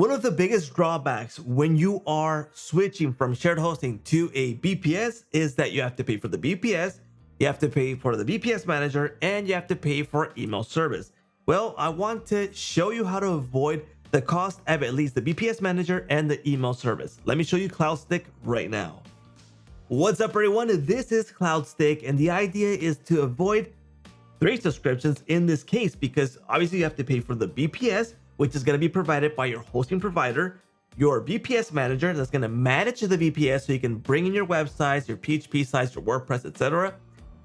One of the biggest drawbacks when you are switching from shared hosting to a VPS is that you have to pay for the VPS, you have to pay for the VPS manager, and you have to pay for email service. Well, I want to show you how to avoid the cost of at least the VPS manager and the email service. Let me show you CloudStick right now. What's up, everyone? This is CloudStick, and the idea is to avoid 3 subscriptions in this case, because obviously you have to pay for the VPS, which is going to be provided by your hosting provider, your VPS manager that's going to manage the VPS so you can bring in your websites, your PHP sites, your WordPress, etc.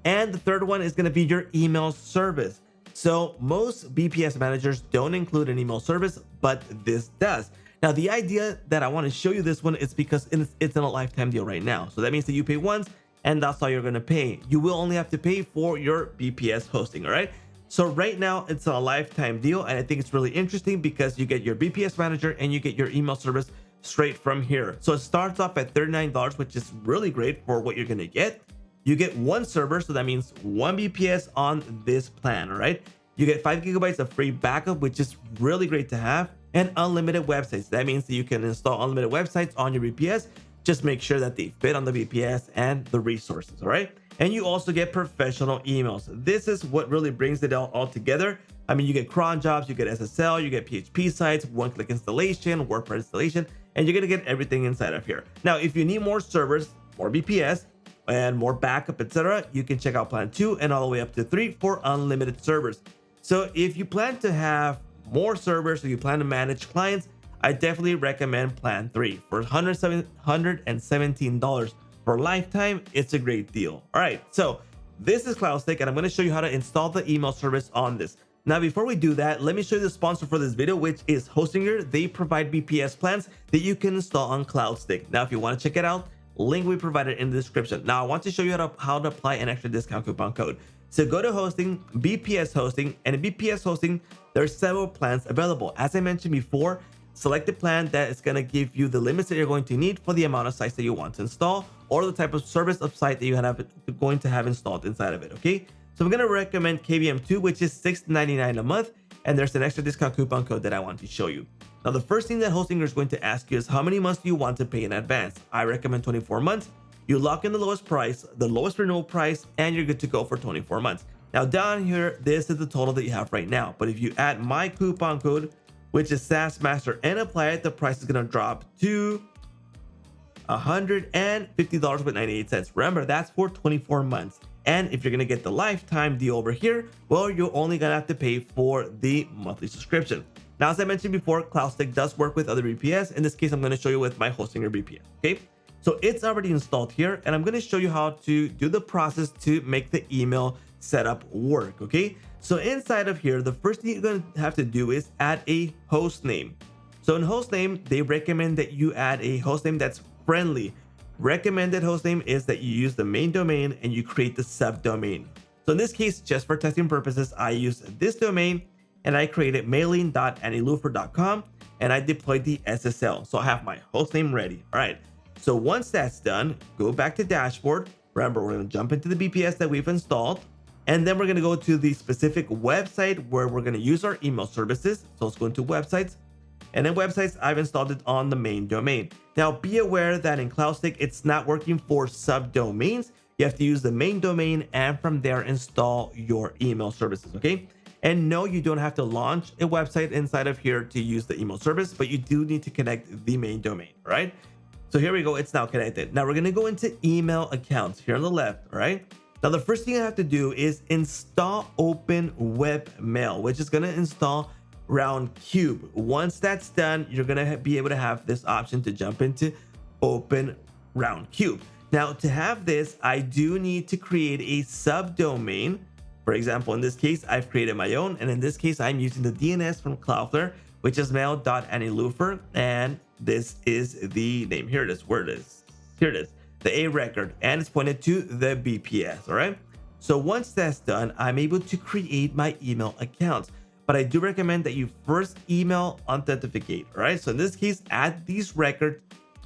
And the third one is going to be your email service. So most VPS managers don't include an email service, but this does. Now, the idea that I want to show you this one is because it's in a lifetime deal right now. So that means that you pay once and that's all you're going to pay. You will only have to pay for your VPS hosting, all right? So right now it's a lifetime deal, and I think it's really interesting because you get your VPS manager and you get your email service straight from here. So it starts off at $39, which is really great for what you're going to get. You get 1 server, so that means 1 VPS on this plan, all right? You get 5 gigabytes of free backup, which is really great to have, and unlimited websites. That means that you can install unlimited websites on your VPS. Just make sure that they fit on the VPS and the resources, all right? And you also get professional emails. This is what really brings it all together. I mean, you get cron jobs, you get SSL, you get PHP sites, one-click installation, WordPress installation, and you're gonna get everything inside of here. Now, if you need more servers, more VPS, and more backup, etc., you can check out plan 2 and all the way up to 3 for unlimited servers. So if you plan to have more servers or you plan to manage clients, I definitely recommend plan 3 for $117 for lifetime. It's a great deal. All right, so this is CloudStick, and I'm going to show you how to install the email service on this. Now, before we do that, let me show you the sponsor for this video, which is Hostinger. They provide VPS plans that you can install on CloudStick. Now, if you want to check it out, link we provided in the description. Now, I want to show you how to apply an extra discount coupon code. So go to hosting, VPS hosting, and in VPS hosting, there's several plans available. As I mentioned before, select the plan that is going to give you the limits that you're going to need for the amount of sites that you want to install, or the type of service of site that you're going to have installed inside of it, okay? So I'm going to recommend KVM2, which is $6.99 a month, and there's an extra discount coupon code that I want to show you. Now, the first thing that Hostinger is going to ask you is how many months do you want to pay in advance? I recommend 24 months. You lock in the lowest price, the lowest renewal price, and you're good to go for 24 months. Now, down here, this is the total that you have right now. But if you add my coupon code, which is SAASMASTER, and apply it, the price is going to drop to $150.98. Remember, that's for 24 months. And if you're going to get the lifetime deal over here, well, you're only going to have to pay for the monthly subscription. Now, as I mentioned before, CloudStick does work with other VPS. In this case, I'm going to show you with my Hostinger VPS, okay? So it's already installed here, and I'm going to show you how to do the process to make the email setup work, okay? So inside of here, the first thing you're going to have to do is add a host name. So in host name, they recommend that you add a host name that's friendly. Recommended host name is that you use the main domain and you create the subdomain. So in this case, just for testing purposes, I use this domain and I created mailing.annielufer.com and I deployed the SSL. So I have my host name ready. All right. So once that's done, go back to dashboard. Remember, we're going to jump into the VPS that we've installed. And then we're going to go to the specific website where we're going to use our email services. So let's go into websites. And in websites, I've installed it on the main domain. Now, be aware that in CloudStick, it's not working for subdomains. You have to use the main domain and from there install your email services, okay? And no, you don't have to launch a website inside of here to use the email service, but you do need to connect the main domain, right? So here we go, it's now connected. Now we're gonna go into email accounts here on the left, all right? Now the first thing I have to do is install Open Webmail, which is gonna install Roundcube. Once that's done, you're gonna be able to have this option to jump into Open Roundcube. Now to have this, I do need to create a subdomain. For example, in this case, I've created my own, and in this case, I'm using the DNS from Cloudflare, which is mail.annielufer, and this is the name. Here it is, where it is. Here it is, the A record, and it's pointed to the VPS, all right? So once that's done, I'm able to create my email accounts, but I do recommend that you first email authenticate, all right? So in this case, add these records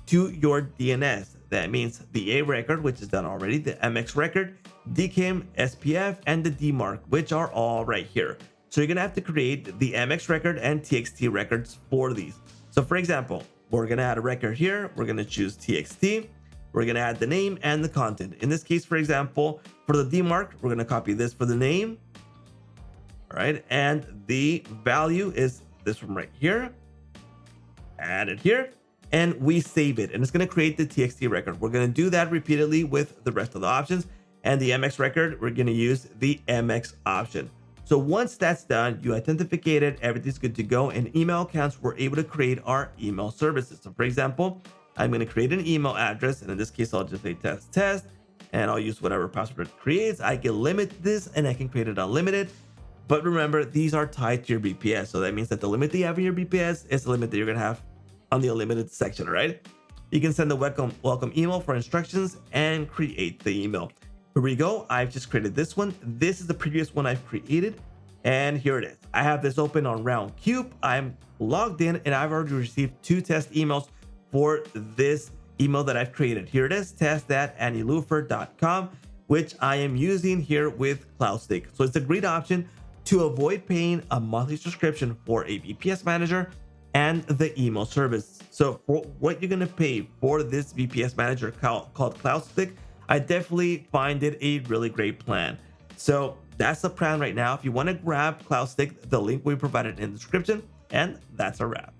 to your DNS. That means the A record, which is done already, the MX record, DKIM, SPF, and the DMARC, which are all right here. So you're gonna have to create the MX record and TXT records for these. So So for example, we're going to add a record here. We're going to choose TXT. We're going to add the name and the content. In this case, for example, for the DMARC, we're going to copy this for the name. All right. And the value is this one right here. Add it here. And we save it. And it's going to create the TXT record. We're going to do that repeatedly with the rest of the options. And the MX record, we're going to use the MX option. So once that's done, you authenticated, everything's good to go. And email accounts, we're able to create our email services. So for example, I'm going to create an email address. And in this case, I'll just say test, and I'll use whatever password it creates. I can limit this and I can create it unlimited. But remember, these are tied to your VPS. So that means that the limit that you have in your VPS is the limit that you're going to have on the unlimited section, right? You can send the welcome email for instructions and create the email. Here we go. I've just created this one. This is the previous one I've created. And here it is. I have this open on RoundCube. I'm logged in and I've already received 2 test emails for this email that I've created. Here it is, test@annielufer.com, which I am using here with CloudStick. So it's a great option to avoid paying a monthly subscription for a VPS manager and the email service. So for what you're going to pay for this VPS manager called CloudStick, I definitely find it a really great plan. So that's the plan right now. If you want to grab CloudStick, the link we provided in the description, and that's a wrap.